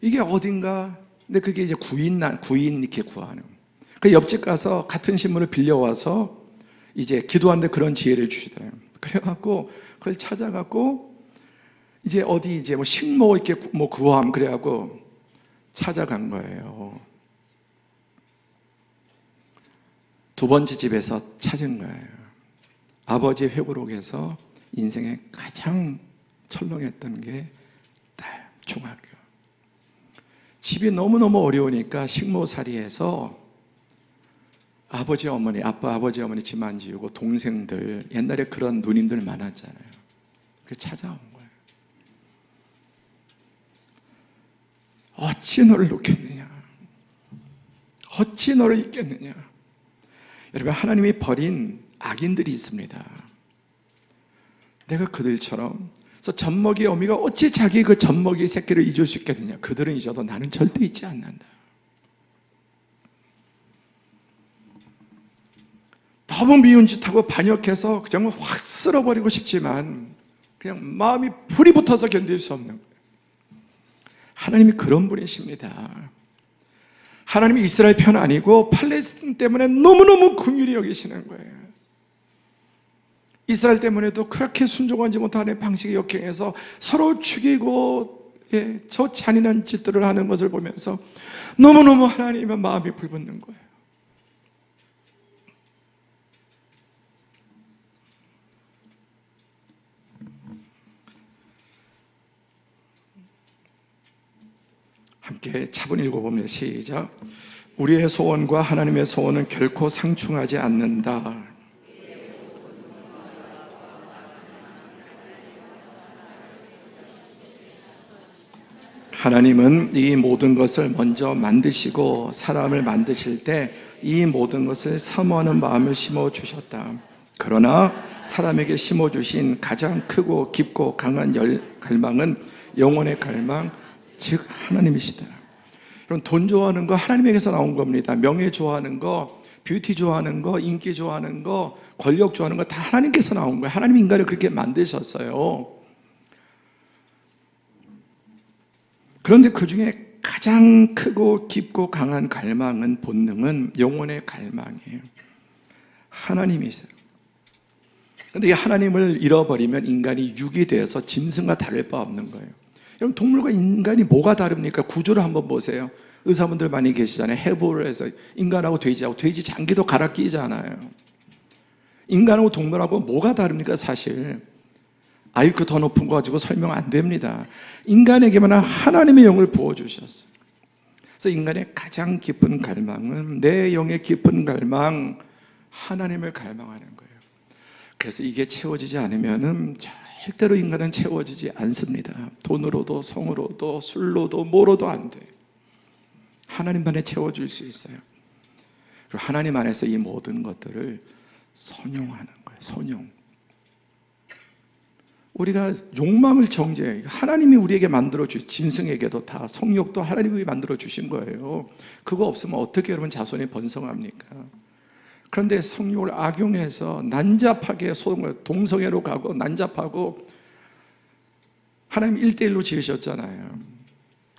이게 어딘가, 근데 그게 이제 구인 이렇게 구하는. 그 옆집 가서 같은 신문을 빌려와서 이제 기도하는데 그런 지혜를 주시더라고요. 그래갖고 그걸 찾아갖고 이제 어디 이제 뭐 식모 이렇게 뭐 구함 그래갖고 찾아간 거예요. 두 번째 집에서 찾은 거예요. 아버지 회고록에서 인생에 가장 철렁했던 게 딸, 중학교. 집이 너무너무 어려우니까 식모살이에서 아버지 어머니, 아빠 아버지 어머니 집 안 지우고 동생들, 옛날에 그런 누님들 많았잖아요. 그 찾아온 거예요. 어찌 너를 놓겠느냐, 어찌 너를 잊겠느냐. 여러분, 하나님이 버린 악인들이 있습니다. 내가 그들처럼, 그래서 젖먹이 어미가 어찌 자기 그 젖먹이 새끼를 잊을 수 있겠느냐. 그들은 잊어도 나는 절대 잊지 않는다. 너무 미운 짓하고 반역해서 정말 확 쓸어버리고 싶지만 그냥 마음이 불이 붙어서 견딜 수 없는 거예요. 하나님이 그런 분이십니다. 하나님이 이스라엘 편 아니고 팔레스틴 때문에 너무너무 긍휼히 여기시는 거예요. 이스라엘 때문에도 그렇게 순종하지 못하는 방식의 역행에서 서로 죽이고 저 잔인한 짓들을 하는 것을 보면서 너무너무 하나님의 마음이 불붙는 거예요. 함께 차분히 읽어보면 시작. 우리의 소원과 하나님의 소원은 결코 상충하지 않는다. 하나님은 이 모든 것을 먼저 만드시고 사람을 만드실 때 이 모든 것을 사모하는 마음을 심어주셨다. 그러나 사람에게 심어주신 가장 크고 깊고 강한 갈망은 영혼의 갈망, 즉 하나님이시다. 여러분, 돈 좋아하는 거 하나님에게서 나온 겁니다. 명예 좋아하는 거, 뷰티 좋아하는 거, 인기 좋아하는 거, 권력 좋아하는 거 다 하나님께서 나온 거예요. 하나님 인간을 그렇게 만드셨어요. 그런데 그 중에 가장 크고 깊고 강한 갈망은, 본능은 영혼의 갈망이에요. 하나님이세요. 그런데 이 하나님을 잃어버리면 인간이 육이 되어서 짐승과 다를 바 없는 거예요. 여러분, 동물과 인간이 뭐가 다릅니까? 구조를 한번 보세요. 의사분들 많이 계시잖아요. 해부를 해서 인간하고 돼지하고, 돼지 장기도 갈아 끼잖아요. 인간하고 동물하고 뭐가 다릅니까? 사실 IQ 더 높은 거 가지고 설명 안 됩니다. 인간에게만 하나님의 영을 부어주셨어요. 그래서 인간의 가장 깊은 갈망은, 내 영의 깊은 갈망, 하나님을 갈망하는 거예요. 그래서 이게 채워지지 않으면 절대로 인간은 채워지지 않습니다. 돈으로도 성으로도 술로도 뭐로도 안 돼. 하나님만에 채워줄 수 있어요. 그리고 하나님 안에서 이 모든 것들을 선용하는 거예요. 선용. 우리가 욕망을 정죄해요. 하나님이 우리에게 만들어주신, 짐승에게도 다 성욕도 하나님이 만들어주신 거예요. 그거 없으면 어떻게 여러분 자손이 번성합니까? 그런데 성욕을 악용해서 난잡하게 동성애로 가고 난잡하고, 하나님 1대1로 지으셨잖아요.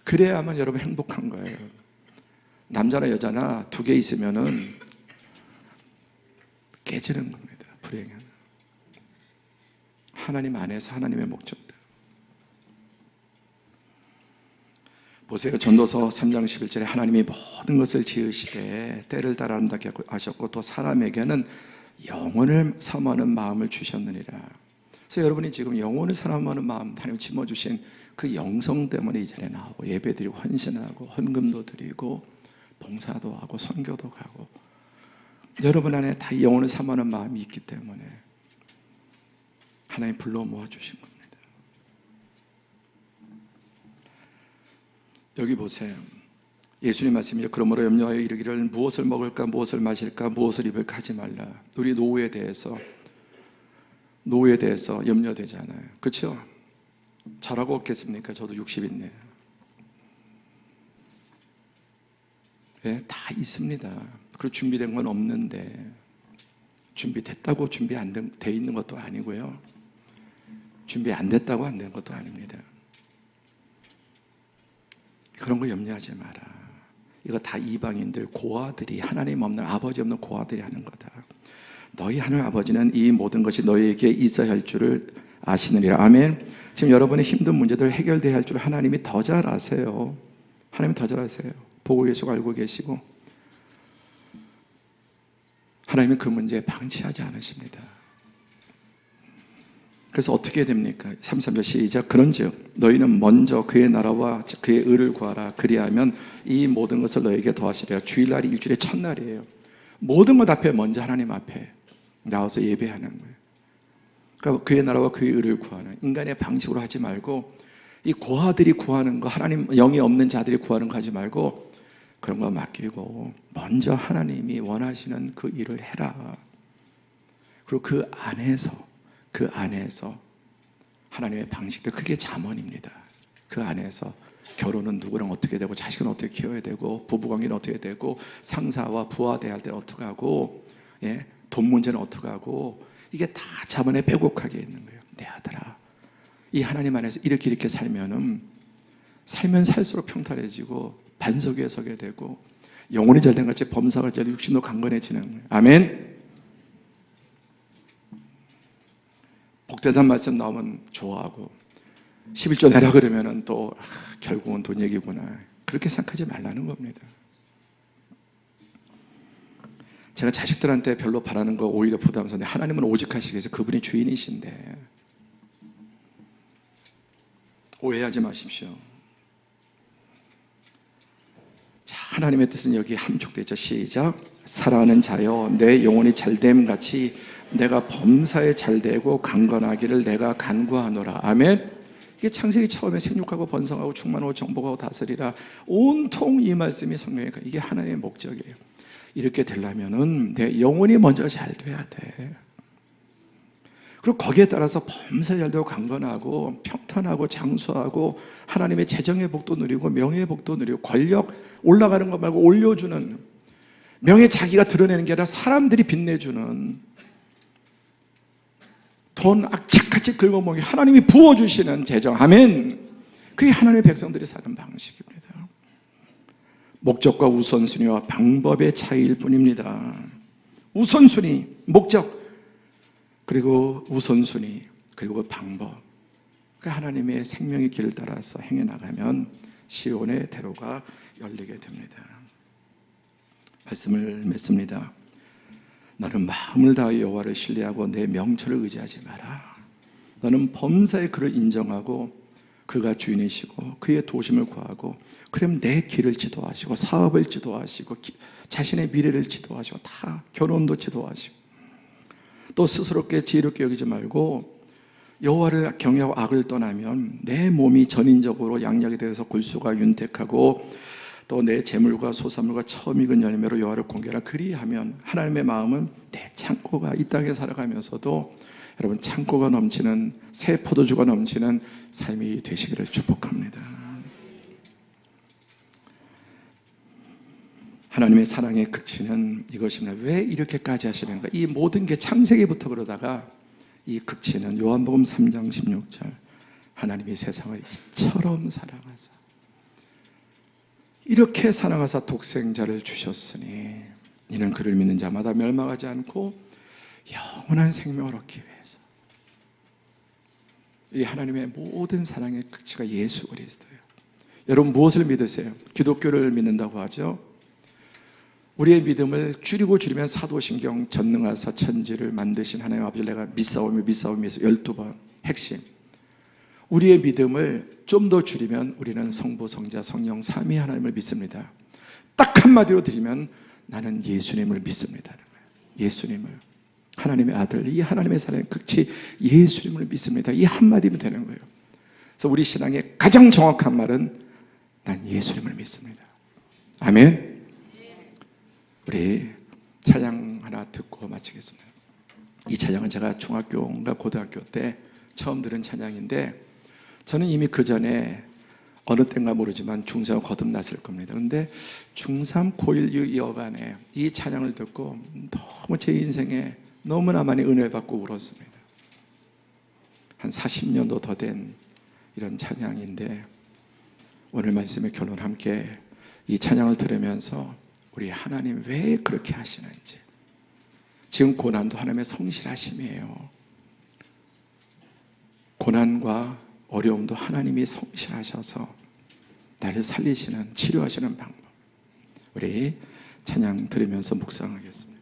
그래야만 여러분 행복한 거예요. 남자나 여자나 2개 있으면은 깨지는 겁니다. 불행한. 하나님 안에서 하나님의 목적들. 보세요. 전도서 3장 11절에 하나님이 모든 것을 지으시되 때를 따라 아름답게 하셨고 또 사람에게는 영혼을 사모하는 마음을 주셨느니라. 그래서 여러분이 지금 영혼을 사모하는 마음, 하나님 심어주신 그 영성 때문에 이 자리에 나오고 예배드리고 헌신하고 헌금도 드리고 봉사도 하고 선교도 가고, 여러분 안에 다 영혼을 사모하는 마음이 있기 때문에 하나님 불러 모아주신 겁니다. 여기 보세요. 예수님 말씀이죠. 그러므로 염려하여 이르기를 무엇을 먹을까, 무엇을 마실까, 무엇을 입을까 하지 말라. 우리 노후에 대해서 염려되잖아요. 그렇죠? 잘하고 없겠습니까? 저도 60인데. 네, 다 있습니다. 그리고 준비된 건 없는데, 준비됐다고 준비 안 돼 있는 것도 아니고요. 준비 안 됐다고 안 된 것도 아닙니다. 그런 거 염려하지 마라. 이거 다 이방인들, 고아들이, 하나님 없는, 아버지 없는 고아들이 하는 거다. 너희 하늘 아버지는 이 모든 것이 너희에게 있어야 할 줄을 아시느니라. 아멘. 지금 여러분의 힘든 문제들 해결돼야 할 줄 하나님이 더 잘 아세요. 하나님이 더 잘 아세요. 보고 계시고 알고 계시고, 하나님은 그 문제 방치하지 않으십니다. 그래서 어떻게 됩니까? 33절 시작. 그런즉 너희는 먼저 그의 나라와 그의 의를 구하라. 그리하면 이 모든 것을 너희에게 더하시리라. 주일날이 일주일의 첫날이에요. 모든 것 앞에 먼저 하나님 앞에 나와서 예배하는 거예요. 그러니까 그의 나라와 그의 의를 구하는, 인간의 방식으로 하지 말고 이 고아들이 구하는 거, 하나님 영이 없는 자들이 구하는 거 하지 말고 그런 거 맡기고 먼저 하나님이 원하시는 그 일을 해라. 그리고 그 안에서 하나님의 방식들, 그게 잠언입니다. 그 안에서 결혼은 누구랑 어떻게 되고, 자식은 어떻게 키워야 되고, 부부관계는 어떻게 되고, 상사와 부하 대할 때는 어떻게 하고, 돈 문제는 어떻게 하고, 이게 다 잠언에 빼곡하게 있는 거예요. 내 아들아, 이 하나님 안에서 이렇게 살면 살수록 평탄해지고 반석 위에 서게 되고 영혼이 잘된 같이 범사가 잘 육신도 강건해지는 거예요. 아멘. 복되다는 말씀 나오면 좋아하고 11조 내라 그러면 또 결국은 돈 얘기구나, 그렇게 생각하지 말라는 겁니다. 제가 자식들한테 별로 바라는 거 오히려 부담스러운데, 하나님은 오직 하시기 위해서 그분이 주인이신데 오해하지 마십시오. 자, 하나님의 뜻은 여기 함축되어 있죠. 시작. 사랑하는 자여, 내 영혼이 잘됨 같이 내가 범사에 잘되고 강건하기를 내가 간구하노라. 아멘. 이게 창세기 처음에 생육하고 번성하고 충만하고 정복하고 다스리라, 온통 이 말씀이 성경에, 이게 하나님의 목적이에요. 이렇게 되려면은 내 영혼이 먼저 잘 돼야 돼. 그리고 거기에 따라서 범사에 잘되고 강건하고 평탄하고 장수하고 하나님의 재정의 복도 누리고 명예의 복도 누리고, 권력 올라가는 것 말고 올려주는, 명예 자기가 드러내는 게 아니라 사람들이 빛내주는, 돈 악착같이 긁어먹이 하나님이 부어주시는 재정. 아멘. 그게 하나님의 백성들이 사는 방식입니다. 목적과 우선순위와 방법의 차이일 뿐입니다. 우선순위, 목적, 그리고 우선순위, 그리고 방법, 그 하나님의 생명의 길을 따라서 행해 나가면 시온의 대로가 열리게 됩니다. 말씀을 맺습니다. 너는 마음을 다하여 여호와를 신뢰하고 내 명철을 의지하지 마라. 너는 범사의 그를 인정하고 그가 주인이시고 그의 도심을 구하고, 그럼 내 길을 지도하시고 사업을 지도하시고 자신의 미래를 지도하시고 다 결혼도 지도하시고, 또 스스롭게 지혜롭게 여기지 말고 여호와를 경외하고 악을 떠나면 내 몸이 전인적으로 양약이 되어서 골수가 윤택하고 또 내 재물과 소산물과 처음 익은 열매로 여호와를 공개하라. 그리하면 하나님의 마음은 내 창고가 이 땅에 살아가면서도 여러분 창고가 넘치는, 새 포도주가 넘치는 삶이 되시기를 축복합니다. 하나님의 사랑의 극치는 이것입니다. 왜 이렇게까지 하시는가? 이 모든 게 창세기부터 그러다가 이 극치는 요한복음 3장 16절, 하나님이 세상을 이처럼 사랑하사, 이렇게 사랑하사 독생자를 주셨으니 이는 그를 믿는 자마다 멸망하지 않고 영원한 생명을 얻기 위해서. 이 하나님의 모든 사랑의 극치가 예수 그리스도예요. 여러분 무엇을 믿으세요? 기독교를 믿는다고 하죠. 우리의 믿음을 줄이면 사도신경 전능하사 천지를 만드신 하나님 아버지를 내가 믿사오면서 12번 핵심. 우리의 믿음을 좀 더 줄이면 우리는 성부, 성자, 성령 삼위 하나님을 믿습니다. 딱 한마디로 드리면 나는 예수님을 믿습니다. 예수님을, 하나님의 아들, 이 하나님의 사랑의 극치 예수님을 믿습니다. 이 한마디면 되는 거예요. 그래서 우리 신앙의 가장 정확한 말은 난 예수님을 믿습니다. 아멘. 우리 찬양 하나 듣고 마치겠습니다. 이 찬양은 제가 중학교인가 고등학교 때 처음 들은 찬양인데, 저는 이미 그 전에 어느 때인가 모르지만 중3 거듭났을 겁니다. 그런데 중3, 고1 이 여간에 이 찬양을 듣고 너무 제 인생에 너무나 많이 은혜를 받고 울었습니다. 한 40년도 더 된 이런 찬양인데, 오늘 말씀의 결론 함께 이 찬양을 들으면서 우리 하나님 왜 그렇게 하시는지, 지금 고난도 하나님의 성실하심이에요. 고난과 어려움도 하나님이 성실하셔서 나를 살리시는, 치료하시는 방법, 우리 찬양 들으면서 묵상하겠습니다.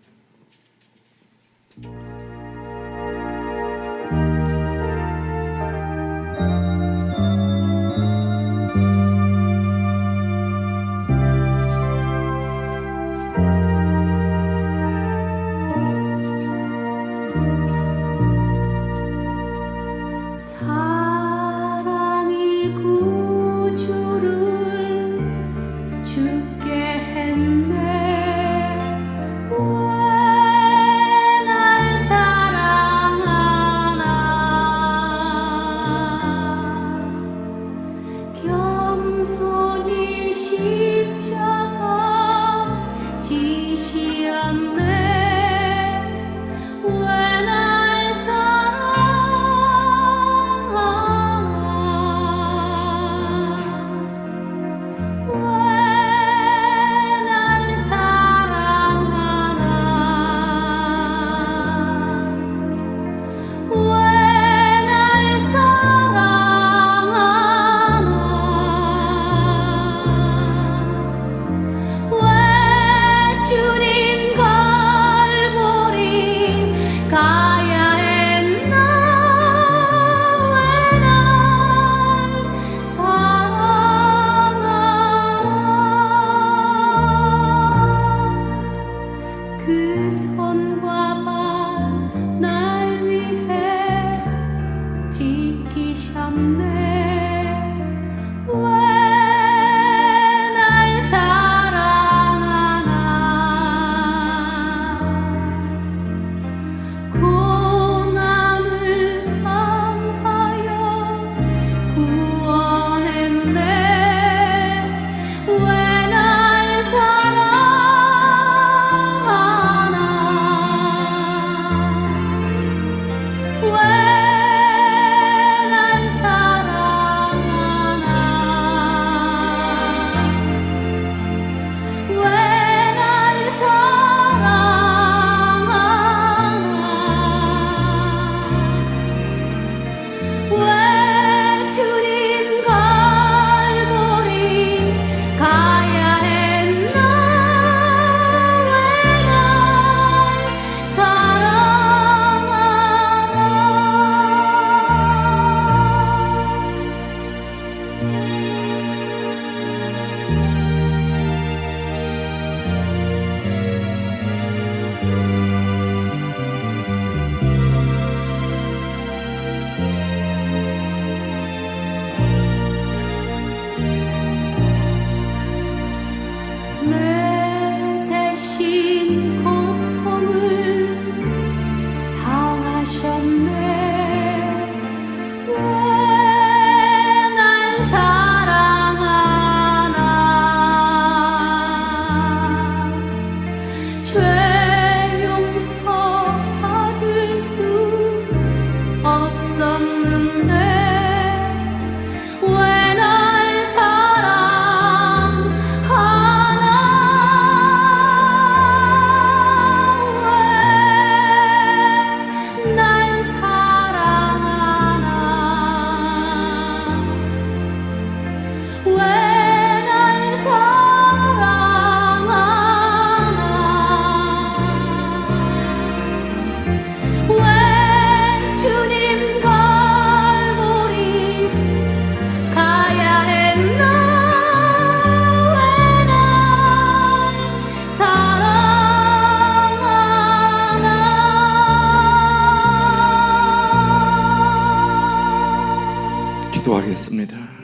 지키셨네. 왜 날 사랑하나. 고난을 당하여 구원했네. 왜 날 사랑하나. 왜 날 사랑하나. 왜 날 사랑하나. 왜 주님 갈보리 가야 했나. 왜 날 사랑하나. 내 대신 고통을 당하셨네. 왜 날 사랑하나. 죄 용서받을 수 없었는데 왜 날 사랑하나. 왜 날 사랑하나. 왜 날 사랑하나. 왜 주님 갈보리 가야 했나. 왜 날 사랑하나. 기도하겠습니다.